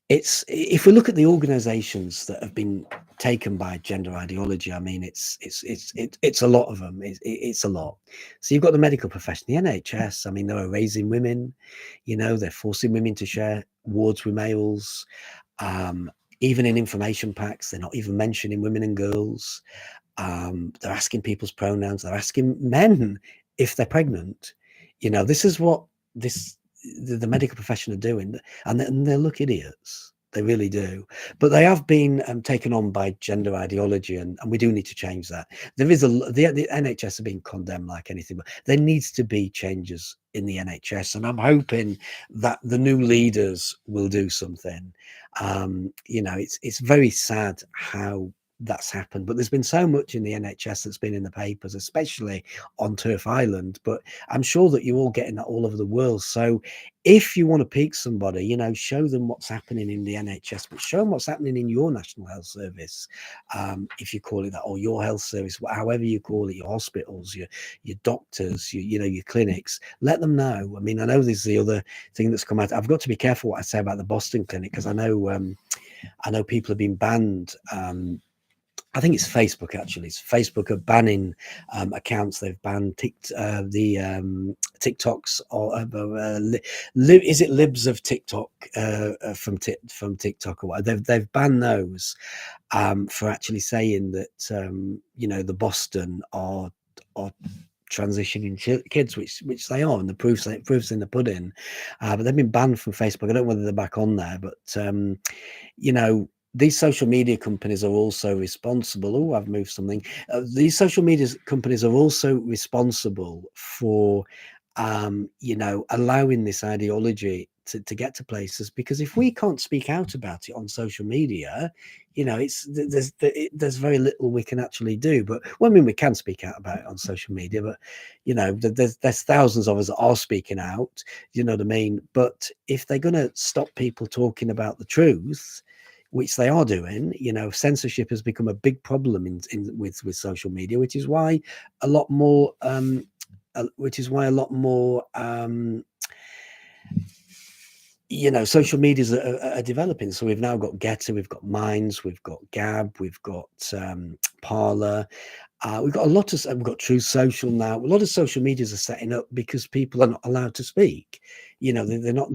A: It's, if we look at the organizations that have been taken by gender ideology, I mean, it's a lot of them. It's a lot. So you've got the medical profession, the NHS. I mean, they're erasing women. You know, they're forcing women to share wards with males. Even in information packs, they're not even mentioning women and girls. They're asking people's pronouns. They're asking men if they're pregnant. You know, this is what the medical profession are doing, and they look idiots. They really do. But they have been taken on by gender ideology, and we do need to change that. There is the NHS are being condemned like anything, but there needs to be changes in the NHS, and I'm hoping that the new leaders will do something. You know, it's very sad how that's happened, but there's been so much in the NHS that's been in the papers, especially on Turf Island, but I'm sure that you're all getting that all over the world. So if you want to pique somebody, you know, show them what's happening in the NHS, but show them what's happening in your National Health Service, if you call it that, or your health service, however you call it, your hospitals, your doctors, you know, your clinics. Let them know. I mean, I know this is the other thing that's come out. I've got to be careful what I say about the Boston clinic, because I know people have been banned I think it's Facebook actually. It's Facebook are banning accounts. They've banned TikToks or is it libs of TikTok from TikTok or what? They've banned those for actually saying that the Boston are transitioning kids, which they are, and the proof's in the pudding. But they've been banned from Facebook. I don't know whether they're back on there, but these social media companies are also responsible. Oh, I've moved something. These social media companies are also responsible for, allowing this ideology to get to places. Because if we can't speak out about it on social media, there's very little we can actually do. But well, I mean, we can speak out about it on social media, but there's thousands of us that are speaking out. You know what I mean? But if they're going to stop people talking about the truth, which they are doing, censorship has become a big problem with social media, which is why a lot more social medias are developing. So we've now got GETTR, we've got Minds, we've got Gab, we've got Parler. We've got True Social now. A lot of social medias are setting up because people are not allowed to speak. They're not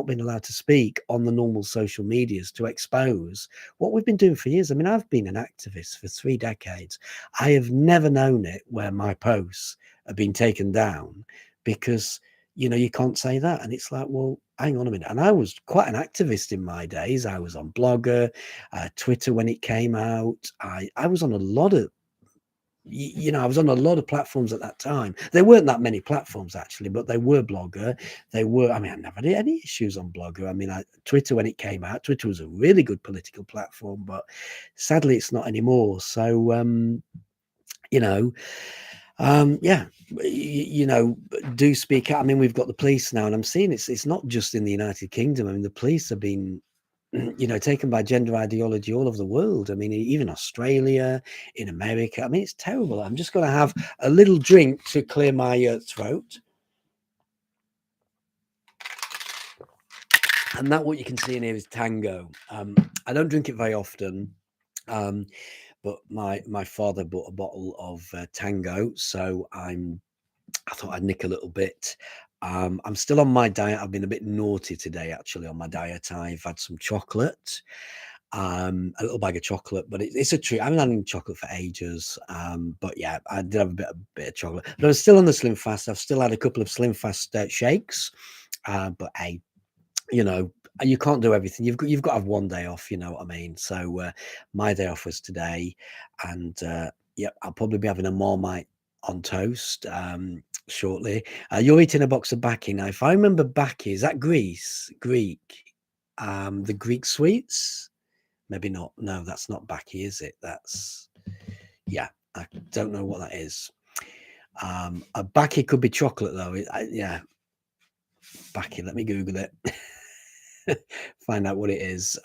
A: being allowed to speak on the normal social medias to expose what we've been doing for years. I mean, I've been an activist for 3 decades. I have never known it where my posts have been taken down because you can't say that. And it's like, well, hang on a minute. And I was quite an activist in my days. I was on Blogger, Twitter when it came out. I was on a lot of I was on a lot of platforms at that time. There weren't that many platforms actually, but they were Blogger. I never had any issues on Blogger. I mean, Twitter, when it came out, Twitter was a really good political platform, but sadly it's not anymore. So, do speak out. I mean, we've got the police now, and I'm seeing it's not just in the United Kingdom. I mean, the police have been taken by gender ideology all over the world. I mean, even Australia, in America. I mean, it's terrible. I'm just going to have a little drink to clear my throat. And that what you can see in here is Tango. I don't drink it very often, but my father bought a bottle of Tango, so I thought I'd nick a little bit. I'm still on my diet. I've been a bit naughty today, actually, on my diet. I've had some chocolate, a little bag of chocolate, but it's a treat. I haven't had any chocolate for ages. But yeah, I did have a bit of chocolate. But I'm still on the Slim Fast. I've still had a couple of Slim Fast shakes. But hey, you can't do everything. You've got to have one day off. You know what I mean? So my day off was today, and yep, I'll probably be having a Marmite on toast shortly. You're eating a box of Baki now. If I remember Baki, is that Greek? The Greek sweets? Maybe not. No, that's not Baki, is it? Yeah, I don't know what that is. A Baki could be chocolate though. Yeah, Baki. Let me Google it. Find out what it is.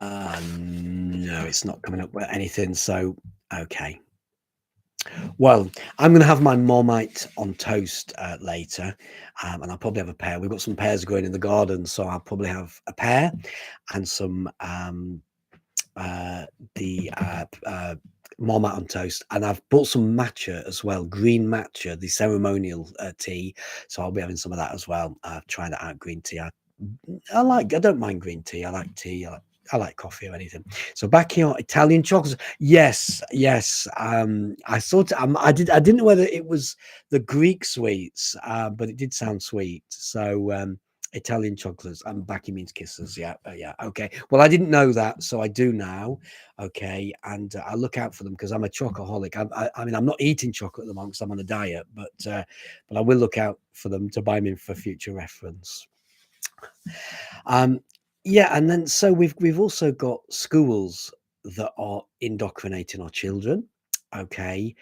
A: No, it's not coming up with anything. So, okay. Well, I'm going to have my Marmite on toast later, and I'll probably have a pear. We've got some pears growing in the garden, so I'll probably have a pear and some Marmite on toast. And I've bought some matcha as well, green matcha, the ceremonial tea. So I'll be having some of that as well. Trying that out, green tea. I don't mind green tea. I like tea. I like coffee or anything. So back here, Italian chocolates. Yes. I thought I didn't know whether it was the Greek sweets, but it did sound sweet. So Italian chocolates, and Baki means kisses. Yeah. Okay. Well, I didn't know that, so I do now. Okay, and I look out for them because I'm a chocoholic. I mean, I'm not eating chocolate at the moment because I'm on a diet, but I will look out for them to buy me for future reference. Yeah, and then so we've also got schools that are indoctrinating our children. Okay,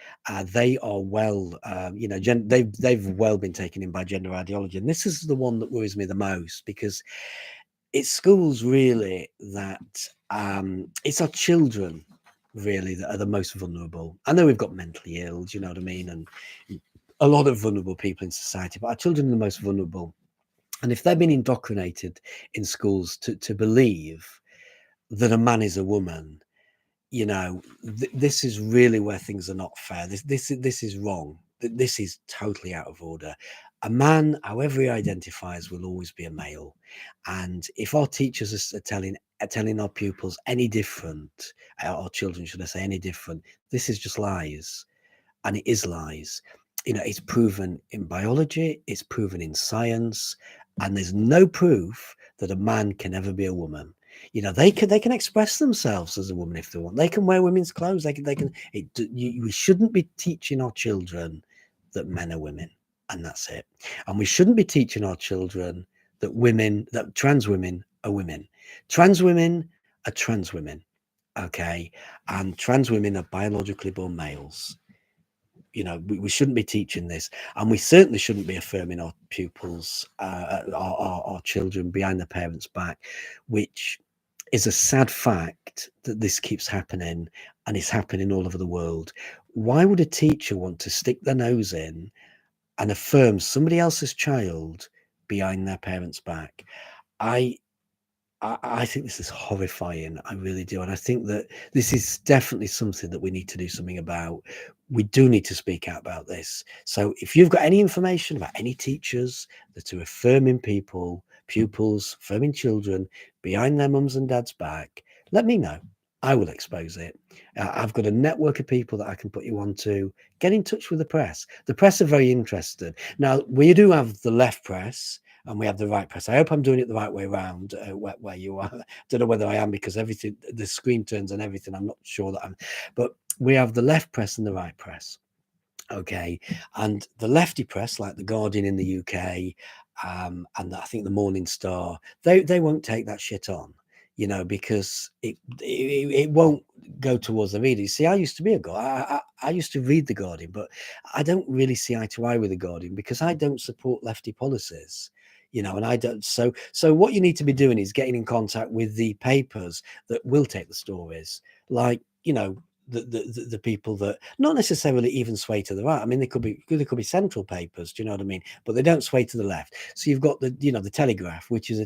A: they are well, they've well been taken in by gender ideology, and this is the one that worries me the most because it's schools really that it's our children really that are the most vulnerable. I know we've got mentally ill, do you know what I mean, and a lot of vulnerable people in society, but our children are the most vulnerable. And if they've been indoctrinated in schools to believe that a man is a woman, you know, this is really where things are not fair. This is wrong. This is totally out of order. A man, however he identifies, will always be a male. And if our teachers are telling our pupils any different, our children, should I say, any different, this is just lies, and it is lies. You know, it's proven in biology, it's proven in science, and there's no proof that a man can ever be a woman. You know, they can express themselves as a woman if they want. They can wear women's clothes. We shouldn't be teaching our children that men are women, and that's it. And we shouldn't be teaching our children that trans women are women. Trans women are trans women, okay, and trans women are biologically born males. You know, we shouldn't be teaching this, and we certainly shouldn't be affirming our pupils, our children behind their parents' back, which is a sad fact that this keeps happening, and it's happening all over the world. Why would a teacher want to stick their nose in and affirm somebody else's child behind their parents' back? I think this is horrifying. I really do. And I think that this is definitely something that we need to do something about. We do need to speak out about this. So if you've got any information about any teachers that are affirming pupils, affirming children behind their mums and dads' back, let me know. I will expose it. I've got a network of people that I can put you on to. Get in touch with the press. The press are very interested. Now, we do have the left press and we have the right press. I hope I'm doing it the right way around, where you are. I don't know whether I am, because everything, the screen turns and everything. I'm not sure that but we have the left press and the right press. Okay. And the lefty press, like the Guardian in the UK, and I think the Morning Star, they won't take that shit on, you know, because it won't go towards the readers. See, I used to be a Guardian. I used to read the Guardian, but I don't really see eye to eye with the Guardian because I don't support lefty policies. You know, and I don't. So what you need to be doing is getting in contact with the papers that will take the stories, like, you know, the people that not necessarily even sway to the right. I mean, they could be central papers. Do you know what I mean? But they don't sway to the left. So you've got the Telegraph, which is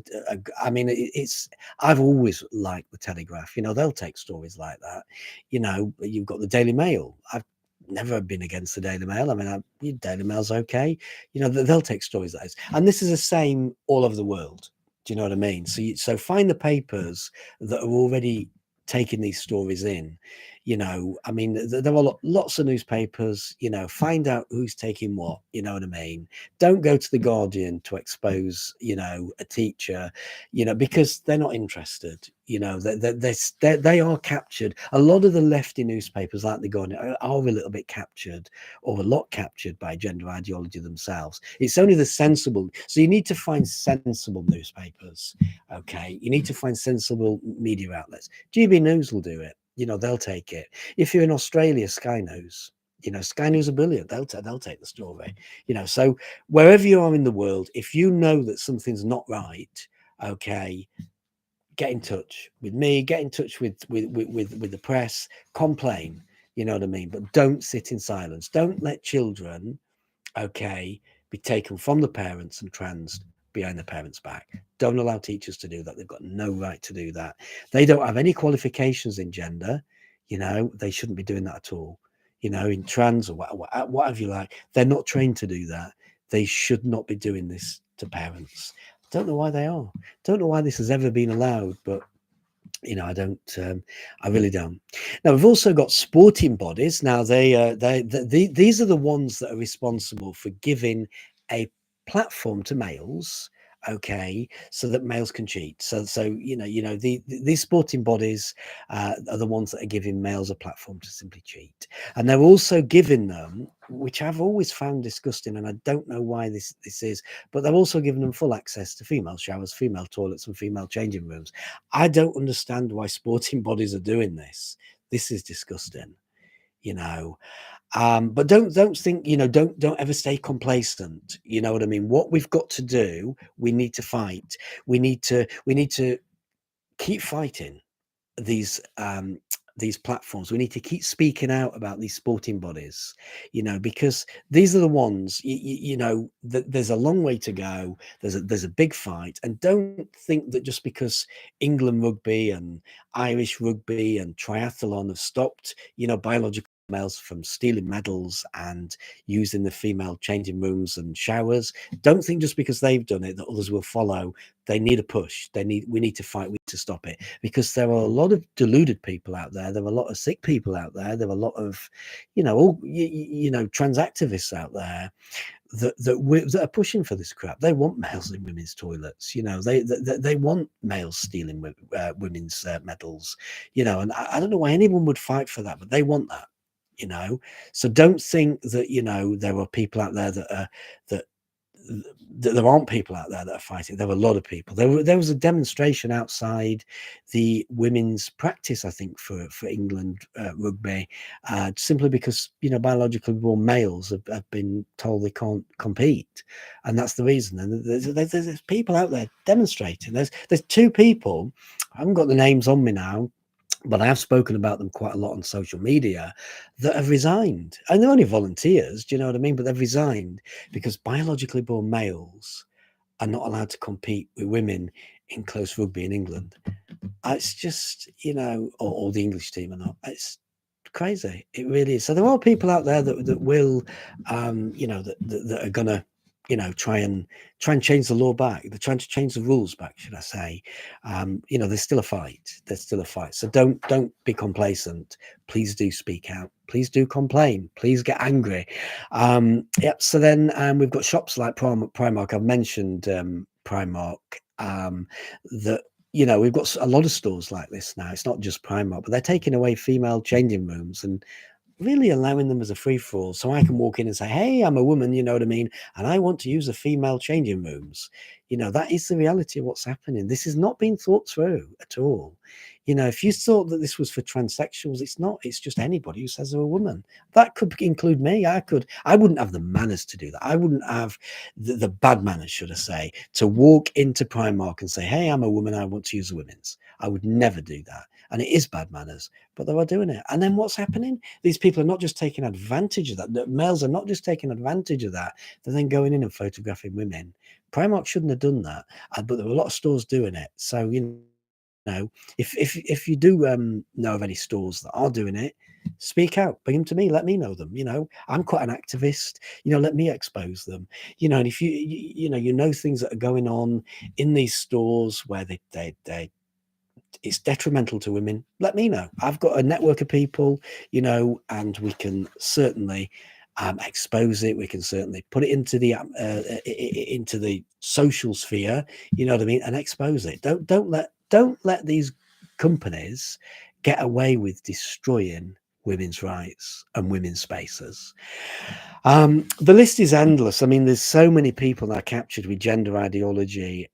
A: I mean, it's I've always liked the Telegraph. You know, they'll take stories like that. You know, you've got the Daily Mail. I've never been against the Daily Mail. I mean, Daily Mail's okay. You know, they'll take stories like this, and this is the same all over the world. Do you know what I mean? So find the papers that are already taking these stories in. You know, I mean, there are lots of newspapers. You know, find out who's taking what. You know what I mean? Don't go to the Guardian to expose, you know, a teacher, you know, because they're not interested. You know, they are captured. A lot of the lefty newspapers, like the Guardian, are a little bit captured, or a lot captured, by gender ideology themselves. It's only the sensible. So you need to find sensible newspapers. Okay, you need to find sensible media outlets. GB News will do it. You know, they'll take it. If you're in Australia, Sky News. You know, Sky News are brilliant. They'll take the story. You know, so wherever you are in the world, if you know that something's not right, okay, get in touch with me. Get in touch with the press. Complain. You know what I mean? But don't sit in silence. Don't let children, okay, be taken from the parents and trans behind the parents' back. Don't allow teachers to do that. They've got no right to do that. They don't have any qualifications in gender. You know, they shouldn't be doing that at all. You know, in trans or whatever you like, they're not trained to do that. They should not be doing this to parents. Don't know why they are. Don't know why this has ever been allowed, but you know, I really don't. Now we've also got sporting bodies. Now these are the ones that are responsible for giving a platform to males, okay, so that males can cheat. So these sporting bodies are the ones that are giving males a platform to simply cheat, and they're also giving them, which I've always found disgusting, and I don't know why this is, but they're also giving them full access to female showers, female toilets, and female changing rooms. I don't understand why sporting bodies are doing this. This is disgusting, you know. But don't think, you know, don't ever stay complacent. You know what I mean? What we've got to do, we need to fight. We need to keep fighting these these platforms. We need to keep speaking out about these sporting bodies, because these are the ones, there's a long way to go. There's a big fight. And don't think that just because England rugby and Irish rugby and triathlon have stopped, biological males from stealing medals and using the female changing rooms and showers. Don't think just because they've done it that others will follow. They need a push. We need to fight. We need to stop it, because there are a lot of deluded people out there. There are a lot of sick people out there. There are a lot of, trans activists out there that are pushing for this crap. They want males in women's toilets. They want males stealing women's medals. And I don't know why anyone would fight for that, but they want that. So don't think that there are people out there that there aren't people out there that are fighting. There were a lot of people. There was a demonstration outside the women's practice, I think, for England rugby, simply because biologically born males have been told they can't compete, and that's the reason. And there's people out there demonstrating. There's two people. I haven't got the names on me now, but I have spoken about them quite a lot on social media, that have resigned. And they're only volunteers, do you know what I mean? But they've resigned because biologically born males are not allowed to compete with women in close rugby in England. It's just, or the English team are not. It's crazy. It really is. So there are people out there that will, that are going to, try and change the law back. They're trying to change the rules back, should I say. There's still a fight. There's still a fight. So don't be complacent. Please do speak out. Please do complain. Please get angry. Yep. So then we've got shops like Primark. I've mentioned Primark. That we've got a lot of stores like this now. It's not just Primark, but they're taking away female changing rooms and really allowing them as a free-for-all. So I can walk in and say, hey, I'm a woman, you know what I mean? And I want to use the female changing rooms. That is the reality of what's happening. This has not been thought through at all. If you thought that this was for transsexuals, it's not. It's just anybody who says they're a woman. That could include me. I wouldn't have the manners to do that. I wouldn't have the bad manners, should I say, to walk into Primark and say, hey, I'm a woman, I want to use the women's. I would never do that. And it is bad manners, but they are doing it. And then what's happening? These people are not just taking advantage of that. The males are not just taking advantage of that. They're then going in and photographing women. Primark shouldn't have done that, but there are a lot of stores doing it. So, if you do know of any stores that are doing it, speak out, bring them to me, let me know them. I'm quite an activist, let me expose them. And if you know things that are going on in these stores where they it's detrimental to women, let me know. I've got a network of people, and we can certainly expose it. We can certainly put it into the social sphere, you know what I mean, and expose it. Don't let these companies get away with destroying women's rights and women's spaces. The list is endless. I mean, there's so many people that are captured with gender ideology.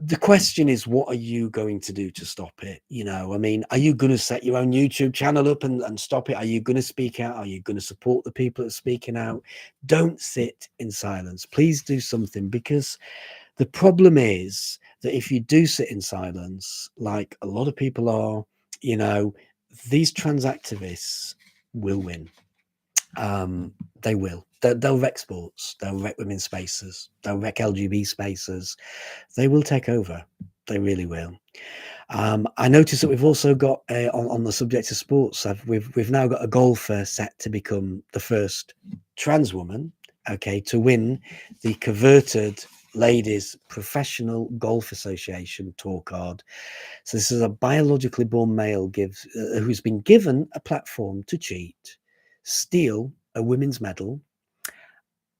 A: The question is, what are you going to do to stop it? I mean, are you going to set your own YouTube channel up and stop it? Are you going to speak out? Are you going to support the people that are speaking out? Don't sit in silence. Please do something, because the problem is that if you do sit in silence, like a lot of people are, these trans activists will win. They will. They'll wreck sports. They'll wreck women's spaces. They'll wreck LGB spaces. They will take over. They really will. I noticed that we've also got on the subject of sports. We've now got a golfer set to become the first trans woman, to win the coveted Ladies Professional Golf Association tour card. So this is a biologically born male who's been given a platform to cheat, steal a women's medal,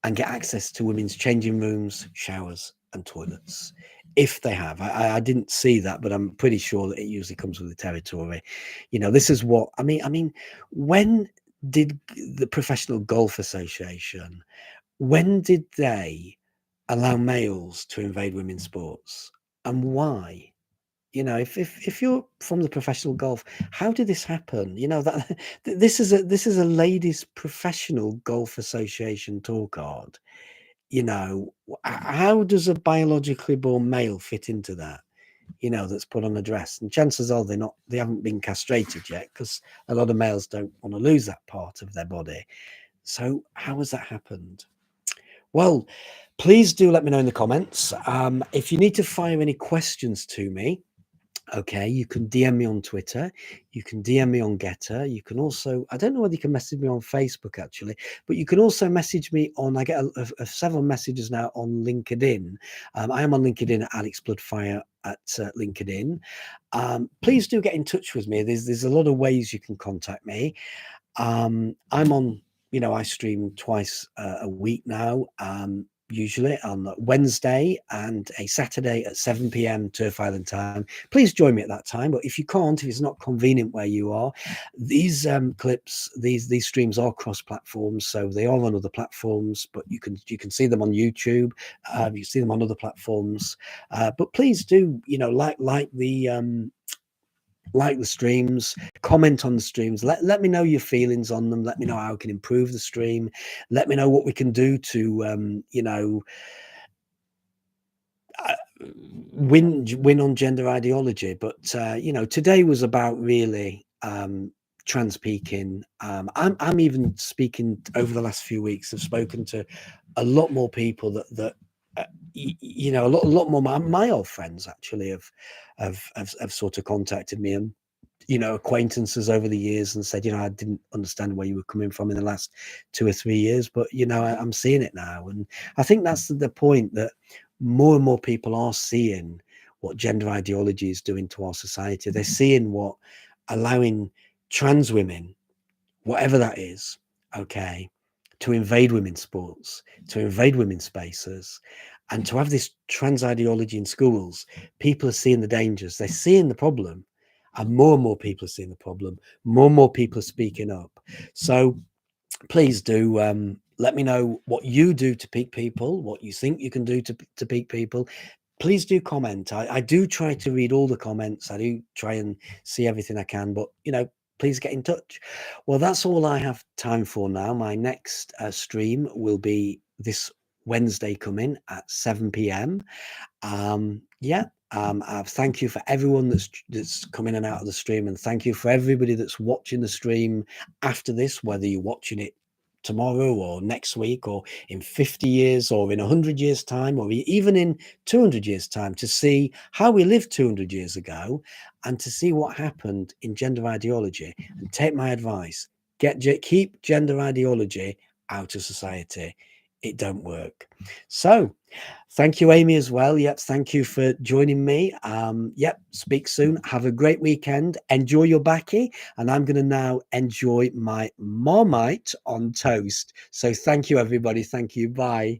A: and get access to women's changing rooms, showers, and toilets. If they have, I didn't see that, but I'm pretty sure that it usually comes with the territory. This is what I mean. When did the Professional Golf Association? When did they allow males to invade women's sports, and why? If you're from the professional golf, how did this happen? That this is a ladies professional golf association tour card. How does a biologically born male fit into that? you know, that's put on a dress, and chances are they haven't been castrated yet, because a lot of males don't want to lose that part of their body. So how has that happened? Well, please do let me know in the comments. If you need to fire any questions to me, okay, you can DM me on Twitter, you can DM me on GETTR, you can also, I don't know whether you can message me on Facebook actually, but you can also message me on, I get several messages now on LinkedIn. I am on LinkedIn at Alex Bloodfire at LinkedIn. Please do get in touch with me. There's a lot of ways you can contact me. I'm on, you know, I stream twice a week now, usually on Wednesday and a Saturday at 7 p.m. Turf Island time. Please join me at that time. But if you can't, if it's not convenient where you are, these clips, these streams are cross-platforms, so they are on other platforms. But you can see them on YouTube. You see them on other platforms. But please do, you know, like the streams, comment on the streams, let me know your feelings on them, let me know how I can improve the stream, let me know what we can do to you know, win on gender ideology. But you know, today was about really trans peaking. I'm even speaking over the last few weeks. I've spoken to a lot more people that you know, a lot more my old friends actually have sort of contacted me, and you know, acquaintances over the years, and said, you know, I didn't understand where you were coming from in the last 2 or 3 years, but you know, I'm seeing it now. And I think that's the point, that more and more people are seeing what gender ideology is doing to our society. They're seeing what allowing trans women, whatever that is, okay, to invade women's sports, to invade women's spaces, and to have this trans ideology in schools. People are seeing the dangers, they're seeing the problem, and more people are seeing the problem. More and more people are speaking up. So please do let me know what you do to peak people, what you think you can do to peak people. Please do comment. I do try to read all the comments. I do try and see everything I can, but you know, please get in touch. Well, that's all I have time for now. My next stream will be this Wednesday coming at 7 p.m. Yeah. Thank you for everyone that's coming in and out of the stream, and thank you for everybody that's watching the stream after this, whether you're watching it tomorrow or next week or in 50 years or in 100 years time or even in 200 years time, to see how we lived 200 years ago and to see what happened in gender ideology. And take my advice, keep gender ideology out of society. It don't work. So thank you, Amy, as well. Yep, thank you for joining me. Yep, speak soon. Have a great weekend. Enjoy your baccy. And I'm going to now enjoy my Marmite on toast. So thank you, everybody. Thank you. Bye.